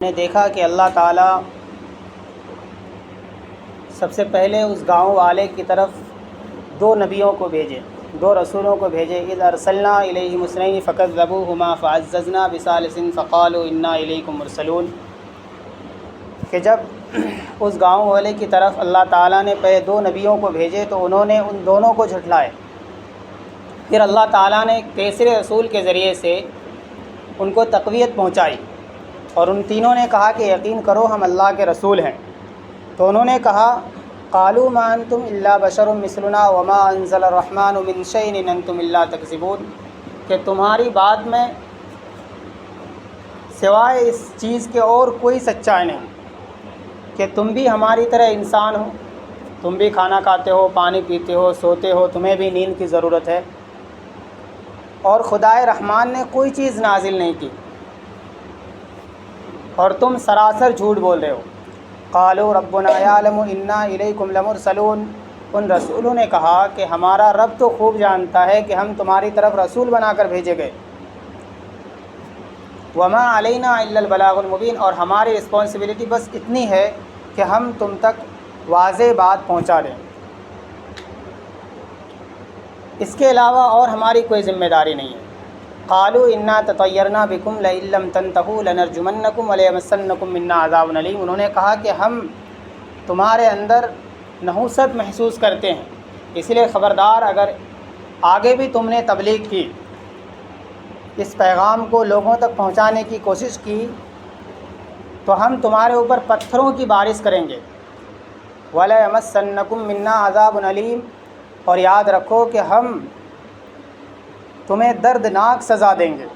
نے دیکھا کہ اللہ تعالیٰ سب سے پہلے اس گاؤں والے کی طرف دو نبیوں کو بھیجے، دو رسولوں کو بھیجے۔ اذ ارسلنا الیہم اثنین فکذبوہما فعززنا بثالث فقالوا انا الیکم مرسلون، کہ جب اس گاؤں والے کی طرف اللہ تعالیٰ نے پہلے دو نبیوں کو بھیجے تو انہوں نے ان دونوں کو جھٹلائے، پھر اللہ تعالیٰ نے تیسرے رسول کے ذریعے سے ان کو تقویت پہنچائی اور ان تینوں نے کہا کہ یقین کرو ہم اللہ کے رسول ہیں۔ تو انہوں نے کہا قالوا ما انتم الا بشر مثلنا وما انزل الرحمن من شیء ان انتم الا تکذبون، کہ تمہاری بات میں سوائے اس چیز کے اور کوئی سچائی نہیں کہ تم بھی ہماری طرح انسان ہو، تم بھی کھانا کھاتے ہو، پانی پیتے ہو، سوتے ہو، تمہیں بھی نیند کی ضرورت ہے، اور خدائے رحمان نے کوئی چیز نازل نہیں کی اور تم سراسر جھوٹ بول رہے ہو۔ قالوا ربنا یعلم انا الیکم لمرسلون، ان رسولوں نے کہا کہ ہمارا رب تو خوب جانتا ہے کہ ہم تمہاری طرف رسول بنا کر بھیجے گئے۔ وما علینا الا البلاغ المبین، اور ہماری رسپانسبلٹی بس اتنی ہے کہ ہم تم تک واضح بات پہنچا دیں، اس کے علاوہ اور ہماری کوئی ذمہ داری نہیں ہے۔ قالوا انا تطیرنا بکم لئن لم تنتہوا لنرجمنکم ولیمسنکم منا عذاب علیم، انہوں نے کہا کہ ہم تمہارے اندر نحوست محسوس کرتے ہیں، اس لیے خبردار اگر آگے بھی تم نے تبلیغ کی، اس پیغام کو لوگوں تک پہنچانے کی کوشش کی، تو ہم تمہارے اوپر پتھروں کی بارش کریں گے۔ وَلَيَمَسَّنَّكُم مِّنَّا عَذَابٌ أَلِيمٌ، اور یاد رکھو کہ ہم تمہیں دردناک سزا دیں گے۔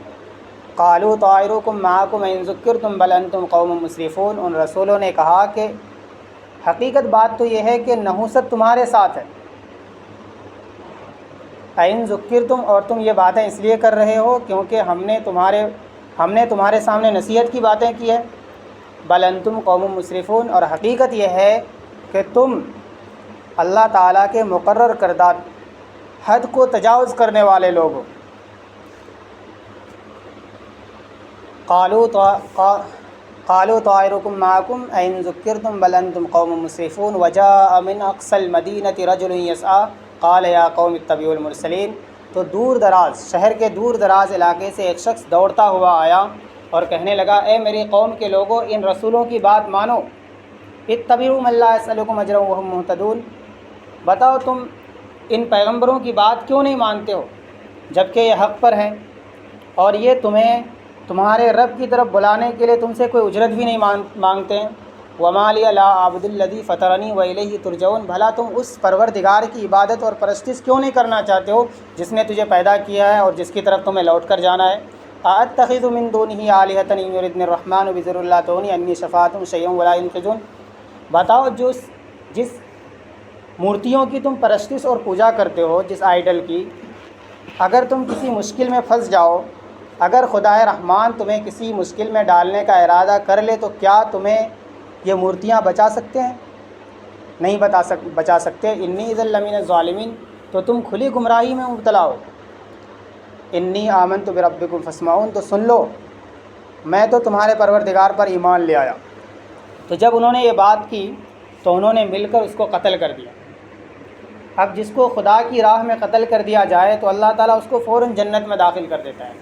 قَالُوا طَائِرُكُم مَّعَكُمْ إِن ذُكِّرْتُم بَلْ أَنتُمْ قَوْمٌ مُسْرِفُونَ، ان رسولوں نے کہا کہ حقیقت بات تو یہ ہے کہ نحوست تمہارے ساتھ ہے۔ اَإِن ذُكِّرْتُم، اور تم یہ باتیں اس لیے کر رہے ہو کیونکہ ہم نے تمہارے سامنے نصیحت کی باتیں کی ہے۔ بل انتم قوم مسرفون، اور حقیقت یہ ہے کہ تم اللہ تعالیٰ کے مقرر کردہ حد کو تجاوز کرنے والے لوگ ہو۔ قالوا طائركم معكم أئن ذكرتم بل أنتم قوم مسرفون وجاء من أقصى المدينة رجل يسعى قال يا قوم اتبعوا المرسلين، تو دور دراز شہر کے دور دراز علاقے سے ایک شخص دوڑتا ہوا آیا اور کہنے لگا اے میری قوم کے لوگوں، ان رسولوں کی بات مانو۔ اتبعوا من لا يسألكم أجرا وهم مهتدون، بتاؤ تم ان پیغمبروں کی بات کیوں نہیں مانتے ہو جبکہ یہ حق پر ہیں، اور یہ تمہیں تمہارے رب کی طرف بلانے کے لیے تم سے کوئی اجرت بھی نہیں مانگتے ہیں۔ وما لی لا اعبد الذی فطرنی والیہ ترجعون، بھلا تم اس پروردگار کی عبادت اور پرستش کیوں نہیں کرنا چاہتے ہو جس نے تجھے پیدا کیا ہے اور جس کی طرف تمہیں لوٹ کر جانا ہے۔ ااتخذ من دونہ آلہۃ ان یردنی الرحمن بضر لا تغنی عنی شفاعتہم شیئا ولا ینقذون، بتاؤ جس مورتیوں کی تم پرستش اور پوجا کرتے ہو، جس آئیڈل کی، اگر تم کسی مشکل میں پھنس جاؤ، اگر خدائے رحمان تمہیں کسی مشکل میں ڈالنے کا ارادہ کر لے تو کیا تمہیں یہ مورتیاں بچا سکتے ہیں؟ نہیں بچا سکتے۔ انی اذا لمن الظالمین، تو تم کھلی گمراہی میں مبتلا ہو۔ انی آمنت بربکم فاسمعون، تو سن لو میں تو تمہارے پروردگار پر ایمان لے آیا۔ تو جب انہوں نے یہ بات کی تو انہوں نے مل کر اس کو قتل کر دیا۔ اب جس کو خدا کی راہ میں قتل کر دیا جائے تو اللہ تعالیٰ اس کو فوراً جنت میں داخل کر دیتا ہے۔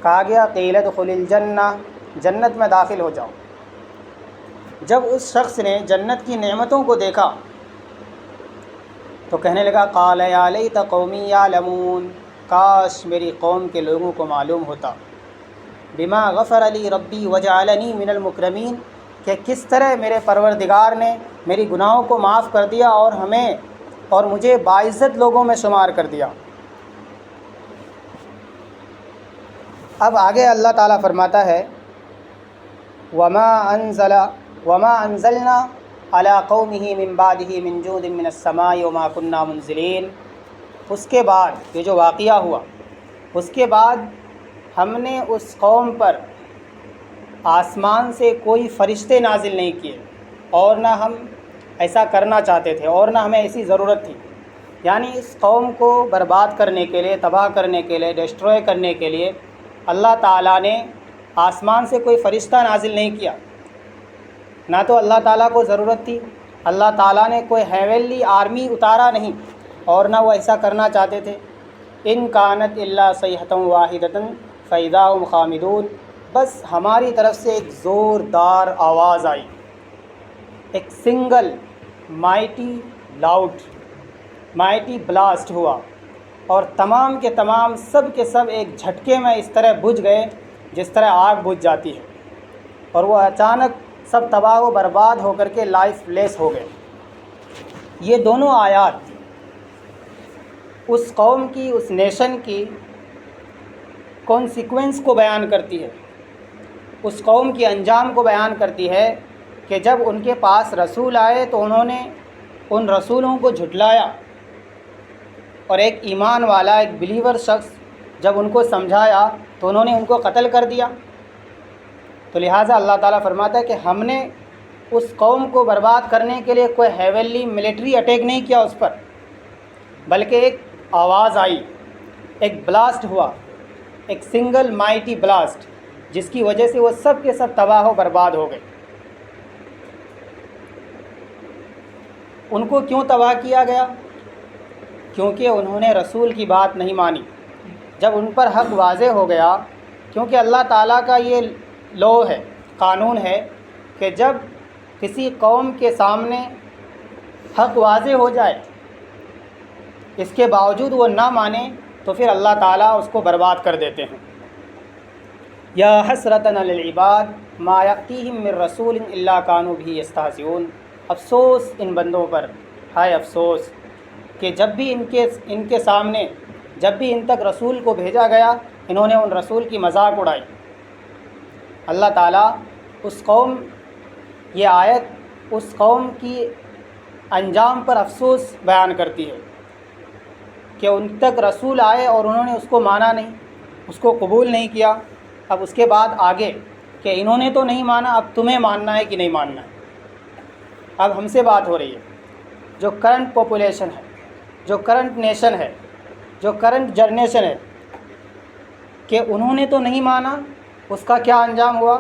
کہا گیا قیل ادخل الجنہ، جنت میں داخل ہو جاؤ۔ جب اس شخص نے جنت کی نعمتوں کو دیکھا تو کہنے لگا قال یا لیت قومی یعلمون، کاش میری قوم کے لوگوں کو معلوم ہوتا، بما غفر لی ربی وجعلنی من المکرمین، کہ کس طرح میرے پروردگار نے میری گناہوں کو معاف کر دیا اور مجھے باعزت لوگوں میں شمار کر دیا۔ اب آگے اللہ تعالیٰ فرماتا ہے وما انزلنا علی قومہ من بعدہ من جود من السماء وما كنا منزلین، اس کے بعد یہ جو واقعہ ہوا، اس کے بعد ہم نے اس قوم پر آسمان سے کوئی فرشتے نازل نہیں کیے، اور نہ ہم ایسا کرنا چاہتے تھے، اور نہ ہمیں ایسی ضرورت تھی۔ یعنی اس قوم کو برباد کرنے کے لیے، تباہ کرنے کے لیے، ڈسٹروائے کرنے کے لیے اللہ تعالیٰ نے آسمان سے کوئی فرشتہ نازل نہیں کیا، نہ تو اللہ تعالیٰ کو ضرورت تھی، اللہ تعالیٰ نے کوئی ہیونلی آرمی اتارا نہیں، اور نہ وہ ایسا کرنا چاہتے تھے۔ ان کانت الا صیحۃ واحدۃ فاذا هم خامدون، بس ہماری طرف سے ایک زوردار آواز آئی، ایک single mighty loud mighty blast ہوا، اور تمام کے تمام سب کے سب ایک جھٹکے میں اس طرح بجھ گئے جس طرح آگ بجھ جاتی ہے، اور وہ اچانک سب تباہ و برباد ہو کر کے لائف لیس ہو گئے۔ یہ دونوں آیات اس قوم کی، اس نیشن کی کانسیکوینس کو بیان کرتی ہے، اس قوم کی انجام کو بیان کرتی ہے کہ جب ان کے پاس رسول آئے تو انہوں نے ان رسولوں کو جھٹلایا، اور ایک ایمان والا، ایک بلیور شخص جب ان کو سمجھایا تو انہوں نے ان کو قتل کر دیا۔ تو لہٰذا اللہ تعالیٰ فرماتا ہے کہ ہم نے اس قوم کو برباد کرنے کے لیے کوئی ہیونلی ملٹری اٹیک نہیں کیا اس پر، بلکہ ایک آواز آئی، ایک بلاسٹ ہوا، ایک سنگل مائٹی بلاسٹ، جس کی وجہ سے وہ سب کے سب تباہ و برباد ہو گئے۔ ان کو کیوں تباہ کیا گیا؟ کیونکہ انہوں نے رسول کی بات نہیں مانی۔ جب ان پر حق واضح ہو گیا، کیونکہ اللہ تعالیٰ کا یہ لا ہے، قانون ہے کہ جب کسی قوم کے سامنے حق واضح ہو جائے، اس کے باوجود وہ نہ مانے، تو پھر اللہ تعالیٰ اس کو برباد کر دیتے ہیں۔ یا حسرتن علی العباد ما یأتیہم من رسول الا کانوا بہ یستہزئون، افسوس ان بندوں پر، ہائے افسوس کہ جب بھی ان کے سامنے، جب بھی ان تک رسول کو بھیجا گیا، انہوں نے ان رسول کی مذاق اڑائی۔ اللہ تعالیٰ اس قوم، یہ آیت اس قوم کی انجام پر افسوس بیان کرتی ہے کہ ان تک رسول آئے اور انہوں نے اس کو مانا نہیں، اس کو قبول نہیں کیا۔ اب اس کے بعد آگے کہ انہوں نے تو نہیں مانا، اب تمہیں ماننا ہے کہ نہیں ماننا ہے۔ اب ہم سے بات ہو رہی ہے، جو کرنٹ پاپولیشن ہے، جو کرنٹ نیشن ہے، جو کرنٹ جنریشن ہے، کہ انہوں نے تو نہیں مانا، اس کا کیا انجام ہوا؟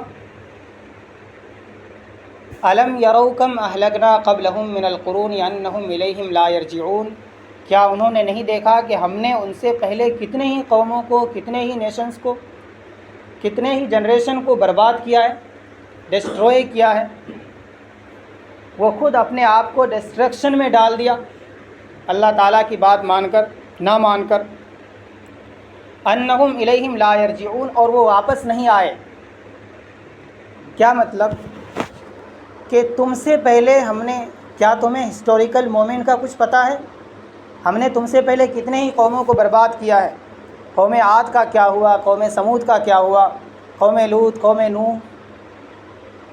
الم یروا کم اہلکنا قبلہم من القرون انہم الیہم لا یرجعون، کیا انہوں نے نہیں دیکھا کہ ہم نے ان سے پہلے کتنے ہی قوموں کو، کتنے ہی نیشنز کو، کتنے ہی جنریشن کو برباد کیا ہے، ڈسٹروئے کیا ہے؟ وہ خود اپنے آپ کو ڈسٹرکشن میں ڈال دیا اللہ تعالیٰ کی بات مان کر، نہ مان کر۔ انہم الیہم لا یرجعون، اور وہ واپس نہیں آئے۔ کیا مطلب؟ کہ تم سے پہلے ہم نے، کیا تمہیں ہسٹوریکل مومنٹ کا کچھ پتہ ہے؟ ہم نے تم سے پہلے کتنے ہی قوموں کو برباد کیا ہے۔ قوم عاد کا کیا ہوا، قوم سمود کا کیا ہوا، قوم لوط، قوم نوح۔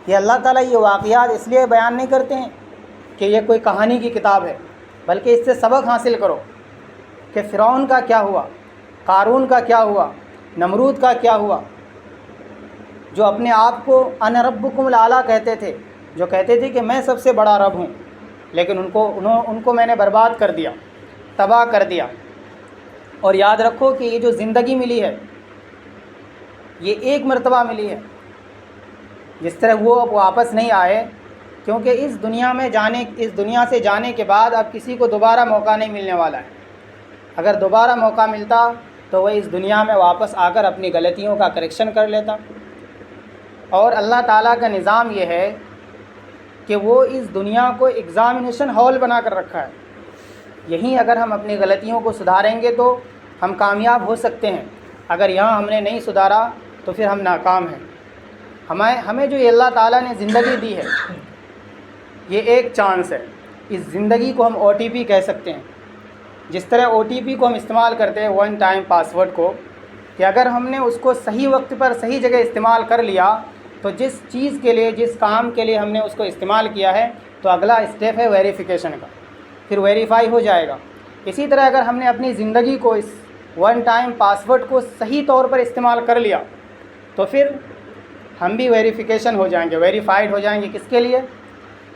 یہ اللہ تعالیٰ یہ واقعات اس لیے بیان نہیں کرتے ہیں کہ یہ کوئی کہانی کی کتاب ہے، بلکہ اس سے سبق حاصل کرو کہ فرعون کا کیا ہوا، قارون کا کیا ہوا، نمرود کا کیا ہوا، جو اپنے آپ کو انا ربکم الاعلیٰ کہتے تھے، جو کہتے تھے کہ میں سب سے بڑا رب ہوں، لیکن ان کو میں نے برباد کر دیا، تباہ کر دیا۔ اور یاد رکھو کہ یہ جو زندگی ملی ہے، یہ ایک مرتبہ ملی ہے۔ جس طرح وہ اب واپس نہیں آئے، کیونکہ اس دنیا سے جانے کے بعد اب کسی کو دوبارہ موقع نہیں ملنے والا ہے۔ اگر دوبارہ موقع ملتا تو وہ اس دنیا میں واپس آ کر اپنی غلطیوں کا کریکشن کر لیتا۔ اور اللہ تعالیٰ کا نظام یہ ہے کہ وہ اس دنیا کو ایگزامینیشن ہال بنا کر رکھا ہے۔ یہیں اگر ہم اپنی غلطیوں کو سدھاریں گے تو ہم کامیاب ہو سکتے ہیں، اگر یہاں ہم نے نہیں سدھارا تو پھر ہم ناکام ہیں۔ ہمیں جو یہ اللہ تعالیٰ نے زندگی دی ہے، یہ ایک چانس ہے۔ اس زندگی کو ہم OTP کہہ سکتے ہیں۔ جس طرح OTP کو ہم استعمال کرتے ہیں، ون ٹائم پاسورڈ کو، کہ اگر ہم نے اس کو صحیح وقت پر صحیح جگہ استعمال کر لیا تو جس چیز کے لیے، جس کام کے لیے ہم نے اس کو استعمال کیا ہے، تو اگلا اسٹیپ ہے ویریفیکیشن کا، پھر ویریفائی ہو جائے گا۔ اسی طرح اگر ہم نے اپنی زندگی کو، اس ون ٹائم پاسورڈ کو صحیح طور پر استعمال کر لیا تو پھر ہم بھی ویریفیکیشن ہو جائیں گے، ویریفائڈ ہو جائیں گے۔ کس کے لیے؟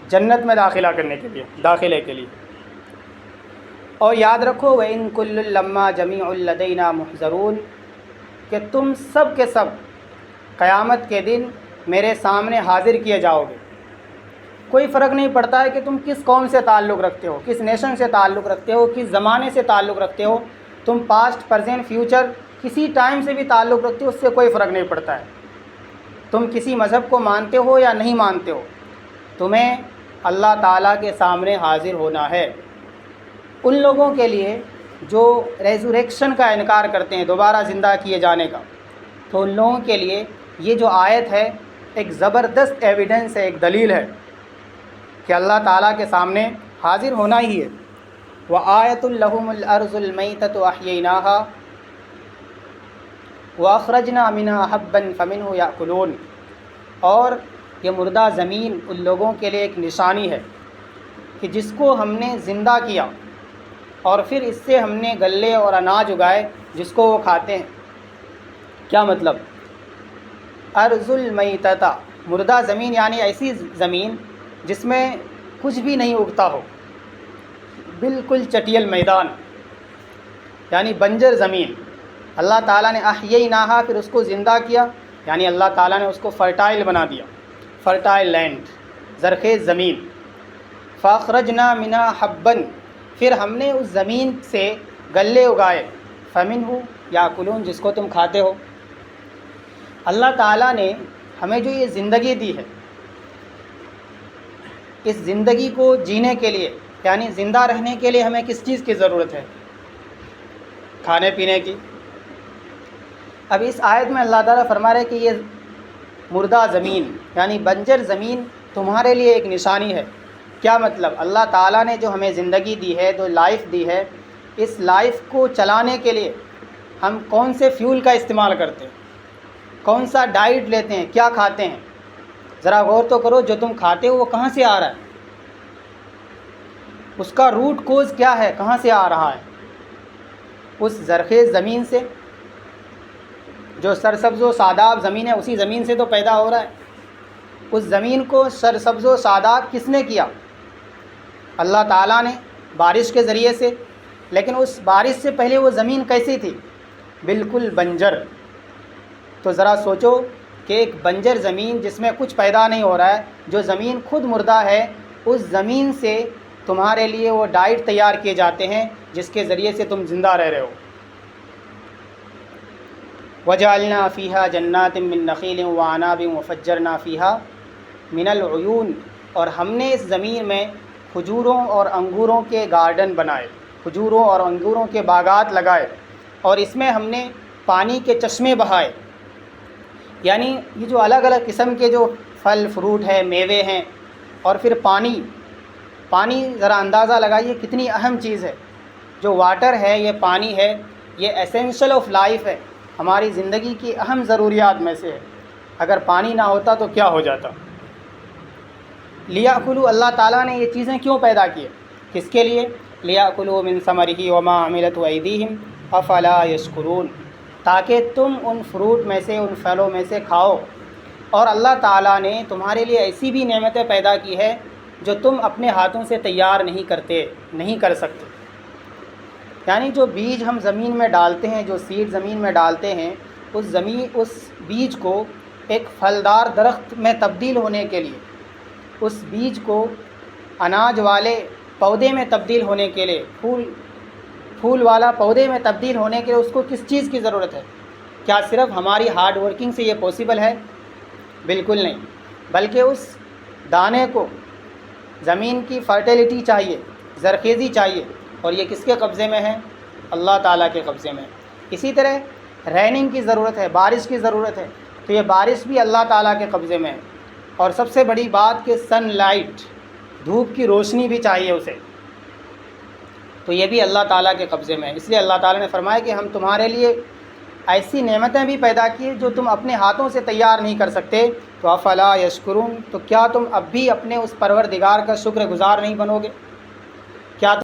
جنت میں داخلہ کرنے کے لیے، داخلے کے لیے۔ اور یاد رکھو وَإِن كُلٌّ لَمَّا جَمِيعٌ لَدَيْنَا مُحْضَرُونَ، کہ تم سب کے سب قیامت کے دن میرے سامنے حاضر کیے جاؤ گے۔ کوئی فرق نہیں پڑتا ہے کہ تم کس قوم سے تعلق رکھتے ہو، کس نیشن سے تعلق رکھتے ہو، کس زمانے سے تعلق رکھتے ہو، تم پاسٹ پریزنٹ فیوچر کسی ٹائم سے بھی تعلق رکھتے ہو، اس سے کوئی فرق نہیں پڑتا ہے۔ تم کسی مذہب کو مانتے ہو یا نہیں مانتے ہو، تمہیں اللہ تعالیٰ کے سامنے حاضر ہونا ہے۔ ان لوگوں کے لیے جو ریزوریکشن کا انکار کرتے ہیں، دوبارہ زندہ کیے جانے کا، تو ان لوگوں کے لیے یہ جو آیت ہے ایک زبردست ایویڈنس ہے، ایک دلیل ہے کہ اللہ تعالیٰ کے سامنے حاضر ہونا ہی ہے۔ وَآیَةٌ لَهُمُ الْأَرْضُ الْمَيْتَةُ أَحْيَيْنَاهَا وَأَخْرَجْنَا مِنْهَا حَبًّا فَمِنْهُ يَأْكُلُونَ، اور یہ مردہ زمین ان لوگوں کے لیے ایک نشانی ہے کہ جس کو ہم نے زندہ کیا اور پھر اس سے ہم نے غلے اور اناج اگائے جس کو وہ کھاتے ہیں۔ کیا مطلب؟ ارض المیتۃ، مردہ زمین یعنی ایسی زمین جس میں کچھ بھی نہیں اگتا ہو، بالکل چٹیل میدان، یعنی بنجر زمین۔ اللہ تعالیٰ نے احییناہا، پھر اس کو زندہ کیا، یعنی اللہ تعالیٰ نے اس کو فرٹائل بنا دیا، فرٹائل لینڈ، زرخیز زمین۔ فاخرجنا منہا حبا، پھر ہم نے اس زمین سے غلے اگائے، فمنہ یاکلون، جس کو تم کھاتے ہو۔ اللہ تعالیٰ نے ہمیں جو یہ زندگی دی ہے، اس زندگی کو جینے کے لیے یعنی زندہ رہنے کے لیے ہمیں کس چیز کی ضرورت ہے؟ کھانے پینے کی۔ اب اس آیت میں اللہ تعالیٰ فرما رہے کہ یہ مردہ زمین یعنی بنجر زمین تمہارے لیے ایک نشانی ہے۔ کیا مطلب؟ اللہ تعالیٰ نے جو ہمیں زندگی دی ہے، جو لائف دی ہے، اس لائف کو چلانے کے لیے ہم کون سے فیول کا استعمال کرتے ہیں، کون سا ڈائٹ لیتے ہیں، کیا کھاتے ہیں؟ ذرا غور تو کرو، جو تم کھاتے ہو وہ کہاں سے آ رہا ہے؟ اس کا روٹ کوز کیا ہے، کہاں سے آ رہا ہے؟ اس زرخیز زمین سے، جو سرسبز و شاداب زمین ہے اسی زمین سے تو پیدا ہو رہا ہے۔ اس زمین کو سرسبز و شاداب کس نے کیا؟ اللہ تعالیٰ نے، بارش کے ذریعے سے۔ لیکن اس بارش سے پہلے وہ زمین کیسی تھی؟ بالکل بنجر۔ تو ذرا سوچو کہ ایک بنجر زمین جس میں کچھ پیدا نہیں ہو رہا ہے، جو زمین خود مردہ ہے، اس زمین سے تمہارے لیے وہ ڈائٹ تیار کیے جاتے ہیں جس کے ذریعے سے تم زندہ رہ رہے ہو۔ وَجَعَلْنَا فِيهَا جَنَّاتٍ مِّن نَخِيلٍ وَأَعْنَابٍ وَفَجَّرْنَا فِيهَا مِنَ الْعُيُونِ، اور ہم نے اس زمین میں کھجوروں اور انگوروں کے گارڈن بنائے، کھجوروں اور انگوروں کے باغات لگائے، اور اس میں ہم نے پانی کے چشمے بہائے۔ یعنی یہ جو الگ الگ قسم کے جو پھل فروٹ ہیں، میوے ہیں، اور پھر پانی ذرا اندازہ لگائیے کتنی اہم چیز ہے۔ جو واٹر ہے، یہ پانی ہے، یہ ایسینشل آف لائف ہے، ہماری زندگی کی اہم ضروریات میں سے ہے۔ اگر پانی نہ ہوتا تو کیا ہو جاتا؟ لیاکلوا، اللہ تعالیٰ نے یہ چیزیں کیوں پیدا کی؟ کس کے لیے؟ لیاکلوا من ثمرہ وما عملته ایدیہم افلا یشکرون، تاکہ تم ان فروٹ میں سے، ان پھلوں میں سے کھاؤ۔ اور اللہ تعالیٰ نے تمہارے لیے ایسی بھی نعمتیں پیدا کی ہے جو تم اپنے ہاتھوں سے تیار نہیں کر سکتے۔ یعنی جو بیج ہم زمین میں ڈالتے ہیں، جو سیڈ زمین میں ڈالتے ہیں، اس بیج کو ایک پھلدار درخت میں تبدیل ہونے کے لیے، اس بیج کو اناج والے پودے میں تبدیل ہونے کے لیے، پھول والا پودے میں تبدیل ہونے کے لیے اس کو کس چیز کی ضرورت ہے؟ کیا صرف ہماری ہارڈ ورکنگ سے یہ پاسبل ہے؟ بالکل نہیں، بلکہ اس دانے کو زمین کی فرٹیلیٹی چاہیے، زرخیزی چاہیے، اور یہ کس کے قبضے میں ہے؟ اللہ تعالیٰ کے قبضے میں۔ اسی طرح ریننگ کی ضرورت ہے، بارش کی ضرورت ہے، تو یہ بارش بھی اللہ تعالیٰ کے قبضے میں ہے۔ اور سب سے بڑی بات کہ سن لائٹ، دھوپ کی روشنی بھی چاہیے اسے، تو یہ بھی اللہ تعالیٰ کے قبضے میں ہے۔ اس لیے اللہ تعالیٰ نے فرمایا کہ ہم تمہارے لیے ایسی نعمتیں بھی پیدا کی جو تم اپنے ہاتھوں سے تیار نہیں کر سکتے، تو افلا یشکرون، تو کیا تم اب بھی اپنے اس پروردگار کا شکر گزار نہیں بنو گے؟